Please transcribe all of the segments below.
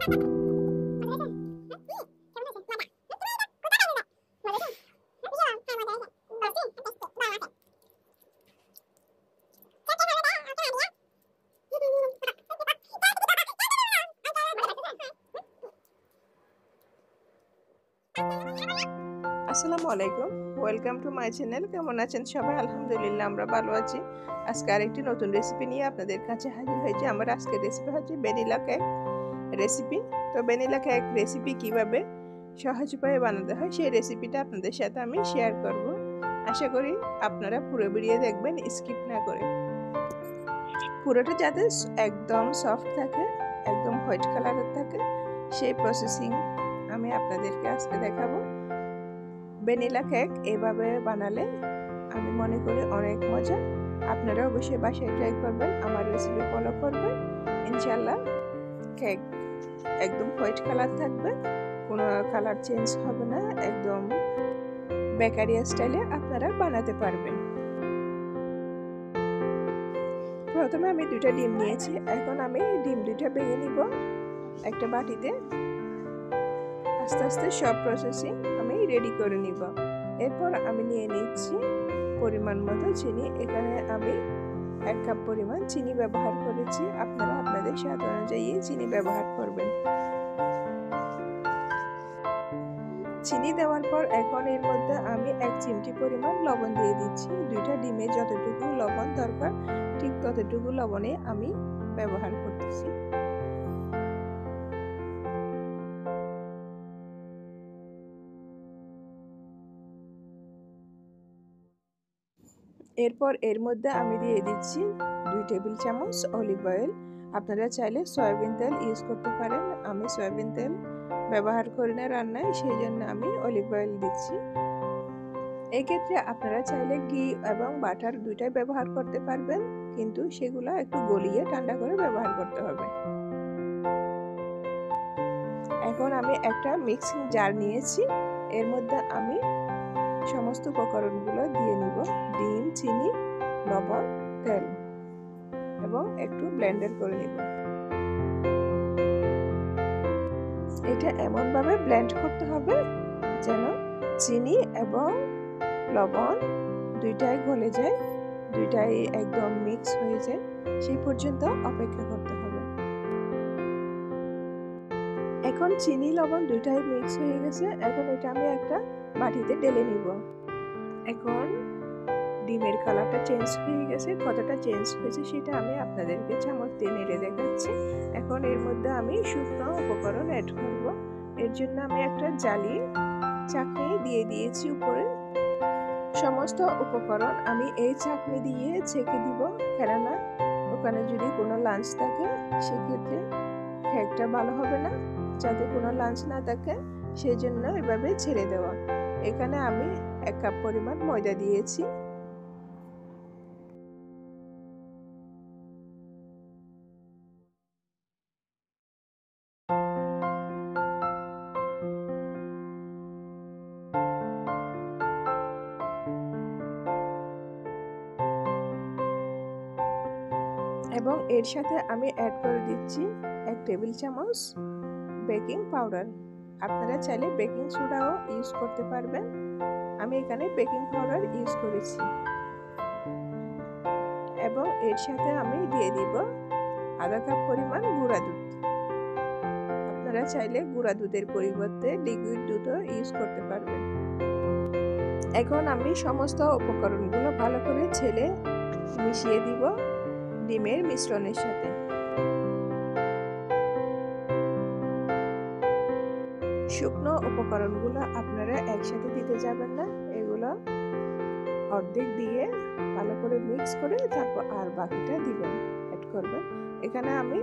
আসসালামু আলাইকুম, welcome to my channel. কেমন আছেন সবাই? আলহামদুলিল্লাহ আমরা ভালো আছি। আজকে আরেকটি নতুন রেসিপি নিয়ে আপনাদের কাছে হাজির হয়েছি। আমার আজকের রেসিপি হচ্ছে ভ্যানিলা কেক রেসিপি। তো ভ্যানিলা কেক রেসিপি কিভাবে সহজ উপায়ে বানাতে হয় সেই রেসিপিটা আপনাদের সাথে আমি শেয়ার করব। আশা করি আপনারা পুরো ভিডিও দেখবেন, স্কিপ না করে। পুরোটা যাতে একদম সফট থাকে, একদম হোয়াইট কালারের থাকে, সেই প্রসেসিং আমি আপনাদেরকে আজকে দেখাবো। ভ্যানিলা কেক এভাবে বানালে আমি মনে করি অনেক মজা। আপনারা অবশ্যই বাসায় ট্রাই করবেন, আমার রেসিপি ফলো করবেন। ইনশাল্লাহ কেক একদম হোয়াইট কালার থাকবে, কোনো কালার চেঞ্জ হবে না, একদম বেকারি স্টাইলে আপনারা বানাতে পারবেন। প্রথমে আমি দুইটা ডিম নিয়েছি। এখন আমি ডিম দুইটা ভেঙে নিব একটা বাটিতে। আস্তে আস্তে সব প্রসেসিং আমি রেডি করে নিব। এরপর আমি নিয়ে নিচ্ছি পরিমাণ মতো চিনি। এখানে আমি 1 কাপ পরিমাণ চিনি ব্যবহার করেছি। আপনারা আপনাদের স্বাদ অনুযায়ী চিনি ব্যবহার করবেন। চিনি দেওয়ার পর এখন এর মধ্যে আমি 1 চিমটি পরিমাণ লবণ দিয়ে দিচ্ছি। দুইটা ডিমে যতটুকু লবণ দরকার ঠিক ততটুকু লবণে আমি ব্যবহার করতেছি। এরপর এর মধ্যে আমি দিয়ে দিচ্ছি 2 টেবিল চামচ অলিভ অয়েল। আপনারা চাইলে সয়াবিন তেল ইউজ করতে পারেন। আমি সয়াবিন তেল ব্যবহার করি না রান্নায়, সেই জন্য আমি অলিভ অয়েল দিচ্ছি। এই ক্ষেত্রে আপনারা চাইলে ঘি এবং বাটার দুইটাই ব্যবহার করতে পারবেন, কিন্তু সেগুলো একটু গলিয়ে ঠান্ডা করে ব্যবহার করতে হবে। এখন আমি একটা মিক্সিং জার নিয়েছি। এর মধ্যে আমি সমস্ত উপকরণগুলো দিয়ে নিব। ডিম, চিনি, লবণ, তেল এবং একটু ব্লেন্ডার করে নিব। এটা এমনভাবে ব্লেন্ড করতে হবে যেন চিনি এবং লবণ দুইটাই গলে যায়, দুইটাই একদম মিক্স হয়ে যায়, সেই পর্যন্ত অপেক্ষা করতে হবে। এখন চিনি লবণ দুইটাই মিক্স হয়ে গেছে। এখন এটা আমি একটা বাটিতে ঢেলে নিব। এখন ডিমের কালারটা চেঞ্জ হয়ে গেছে। কতটা চেঞ্জ হয়েছে সেটা আমি আপনাদেরকে চামচ দিয়ে নেড়ে দেখাচ্ছি। এখন এর মধ্যে আমি শুকনো উপকরণ অ্যাড করব। এর জন্য আমি একটা জালি চাকনি দিয়ে দিয়েছি উপরে। সমস্ত উপকরণ আমি এই চাকনি দিয়ে ছেঁকে দিব, কেননা ওখানে যদি কোনো লাঞ্চ থাকে সেক্ষেত্রে কেকটা ভালো হবে না। যাতে কোনো লাঞ্চ না থাকে সেই জন্য এভাবে ছেড়ে দেওয়া। এখানে আমি 1 কাপ পরিমাণ ময়দা দিয়েছি। এবং এর সাথে আমি অ্যাড করে দিচ্ছি 1 টেবিল চামচ বেকিং পাউডার। আপনারা চাইলে বেকিং সোডাও ইউজ করতে পারবেন। আমি এখানে বেকিং পাউডার ইউজ করেছি। এবং এর সাথে আমি দিয়ে দিব আধা কাপ পরিমাণ গুঁড়া দুধ। আপনারা চাইলে গুঁড়া দুধের পরিবর্তে লিকুইড দুধও ইউজ করতে পারবেন। এখন আমি সমস্ত উপকরণগুলো ভালো করে ছেলে মিশিয়ে দিব ডিমের মিশ্রণের সাথে। শুকনো উপকরণগুলো আপনারা একসাথে দিতে যাবেন না, এগুলো অর্ধেক দিয়ে ভালো করে মিক্স করে তারপর আর বাকিটা দিবেন, অ্যাড করবেন। এখানে আমি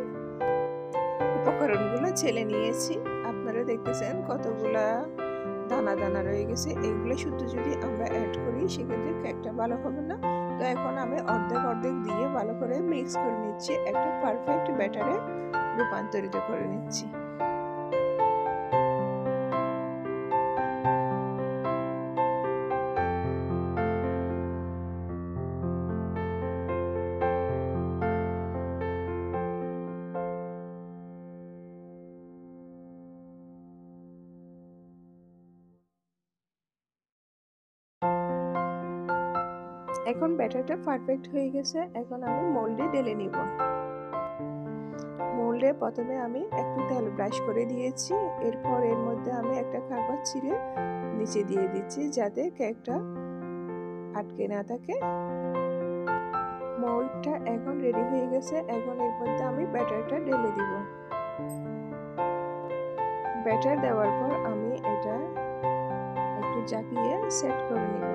উপকরণগুলো ছেলে নিয়েছি। আপনারা দেখতেছেন কতগুলা দানা দানা রয়ে গেছে। এগুলো শুধু যদি আমরা অ্যাড করি সেক্ষেত্রে কেকটা ভালো হবে না। তো এখন আমি অর্ধেক অর্ধেক দিয়ে ভালো করে মিক্স করে নিচ্ছি, একটা পারফেক্ট ব্যাটারে রূপান্তরিত করে নিচ্ছি। এখন ব্যাটারটা পারফেক্ট হয়ে গেছে। এখন আমি মোল্ডে ঢেলে নিব। মোল্ডে প্রথমে আমি একটু তেল ব্রাশ করে দিয়েছি। এরপর এর মধ্যে আমি একটা কাগজ ছিঁড়ে নিচে দিয়ে দিচ্ছি যাতে কেকটা আটকে না থাকে। মোল্ডটা এখন রেডি হয়ে গেছে। এখন এর মধ্যে আমি ব্যাটারটা ঢেলে দিব। ব্যাটার দেওয়ার পর আমি এটা একটু জাকিয়ে সেট করে নিব।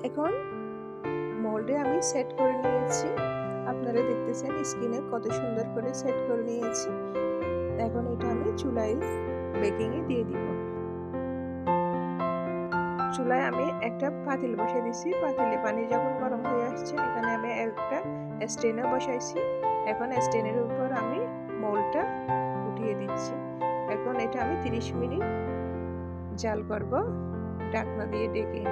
এখন মোল্ডে আমি সেট করে নিয়েছি। আপনারা দেখতেছেন স্ক্রিনে কত সুন্দর করে সেট করে নিয়েছি। এখন এটা আমি চুলায় বেকিংয়ে দিয়ে দিব। চুলায় আমি একটা পাতিল বসিয়ে দিছি। পাতিলে পানি যখন গরম হয়ে আসছে এখানে আমি একটা স্ট্যান্ড বসাইছি। এখন স্ট্যান্ডের উপর আমি মোল্ডটা উঠিয়ে দিচ্ছি। এখন এটা আমি 30 মিনিট জাল করব ঢাকনা দিয়ে ঢেকে।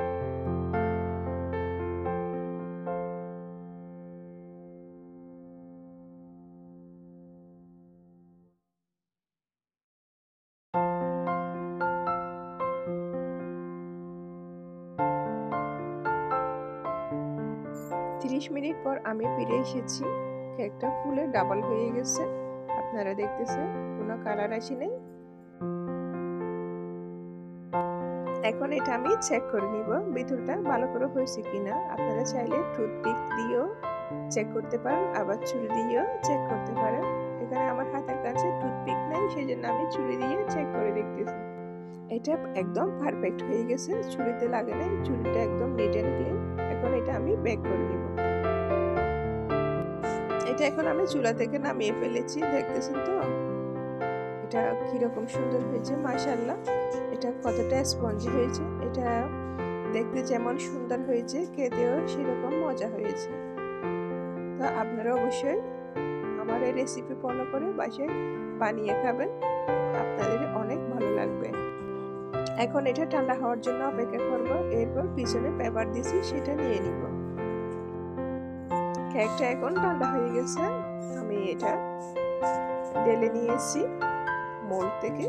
ত্রিশ মিনিট পর আমি ফিরে এসেছি। কেকটা ফুলে ডাবল হয়ে গেছে। আপনারা দেখতেছেন কোনো কালার আসে নাই। এখন এটা আমি চেক করে নিব ভিতরটা ভালো করে হয়েছে কিনা। আপনারা চাইলে টুথপিক দিয়েও চেক করতে পারেন, আবার ছুরি দিয়েও চেক করতে পারেন। এখানে আমার হাতের কাছে টুথপিক নেই, সেজন্য আমি ছুরি দিয়ে চেক করে দেখতেছি। এটা একদম পারফেক্ট হয়ে গেছে, ছুরিতে লাগে নাই, ছুরিটা একদম নিট অ্যান্ড ক্লিন। এখন এটা আমি বেক করে নিব। এটা এখন আমি চুলা থেকে নামিয়ে ফেলেছি, দেখতেছেন তো এটা কিরকম সুন্দর হয়েছে। মাশাআল্লাহ, এটা কতটা স্পঞ্জি হয়েছে। এটা দেখতে যেমন সুন্দর হয়েছে, খেতেও সেরকম মজা হয়েছে। তো আপনারা অবশ্যই আমার এই রেসিপি ফলো করে বাসায় বানিয়ে খাবেন, আপনাদের অনেক ভালো লাগবে। এখন এটা ঠান্ডা হওয়ার জন্য অপেক্ষা করব। এরপর পিছনে পেপার দিয়েছি সেটা নিয়ে নিব। কেকটা এখন ঠান্ডা হয়ে গেছে। আমি এটা ঢেলে নিয়েছি মোল্ড থেকে।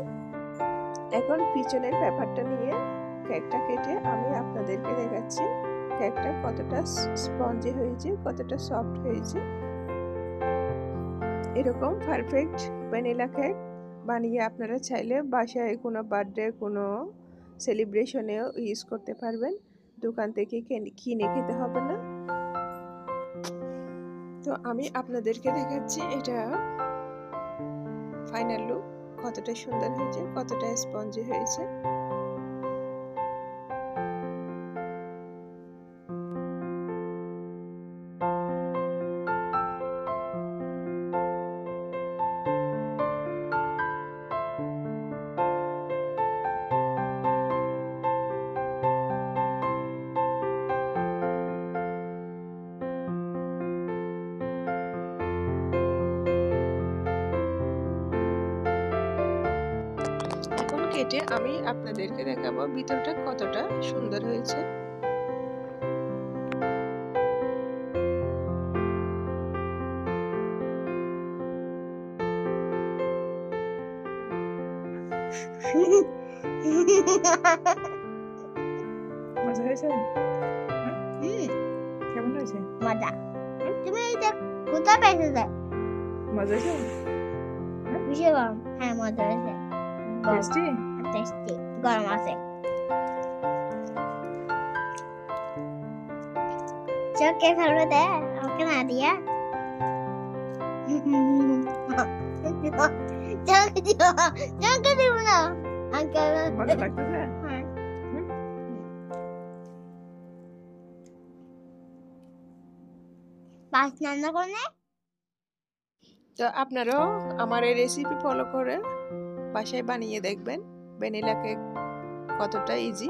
এখন পিছনের পেপারটা নিয়ে কেকটা কেটে আমি আপনাদেরকে দেখাচ্ছি কেকটা কতটা স্পঞ্জি হয়েছে, কতটা সফট হয়েছে। এরকম পারফেক্ট ভ্যানিলা কেক বানিয়ে আপনারা চাইলে বাসায় কোনো বার্থডে, কোনো সেলিব্রেশনেও ইউজ করতে পারবেন। দোকান থেকে কিনে খেতে হবে না। তো আমি আপনাদেরকে দেখাচ্ছি এটা ফাইনাল লুক, কতটা সুন্দর হয়েছে, কতটা স্পঞ্জি হয়েছে। কেটে আমি আপনাদেরকে দেখাবো ভিতরটা কতটা সুন্দর হয়েছে। মজা হয়েছে? কেমন হয়েছে? মজা। তুমি এটা কোথায় পেয়েছো? মজা হয়েছে? ভীষণ গরম। হ্যাঁ, মজা হয়েছে। টেস্টি? টেস্টি। গরম আছে। চোখে ফেলবে দে, আমাকে না দিয়া। চোখে দিব না। ভালো লাগতেছে? হ্যাঁ। পাঁচ রান্না করলে? তো আপনারাও আমার এই রেসিপি ফলো করে বাসায় বানিয়ে দেখবেন। ভ্যানিলা কেক কতটা ইজি।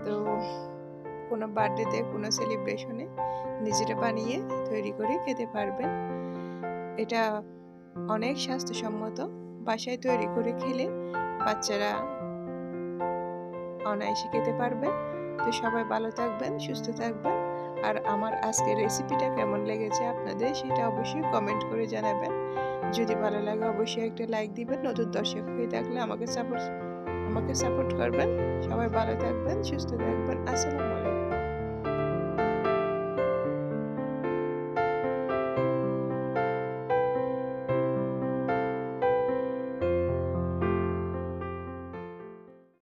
তো কোনো বার্থডেতে, কোনো সেলিব্রেশনে নিজেরা বানিয়ে তৈরি করে খেতে পারবেন। এটা অনেক স্বাস্থ্যসম্মত, বাসায় তৈরি করে খেলে বাচ্চারা অনায়াসে খেতে পারবে। তো সবাই ভালো থাকবেন, সুস্থ থাকবেন। আর আমার আজকের রেসিপিটা কেমন লেগেছে আপনাদের সেটা অবশ্যই কমেন্ট করে জানাবেন। যদি ভালো লাগে অবশ্যই একটা লাইক দিবেন। নতুন দর্শক হয়ে থাকলে আমাকে সাপোর্ট করবেন। সবাই ভালো থাকবেন, সুস্থ থাকবেন। আসসালামু আলাইকুম।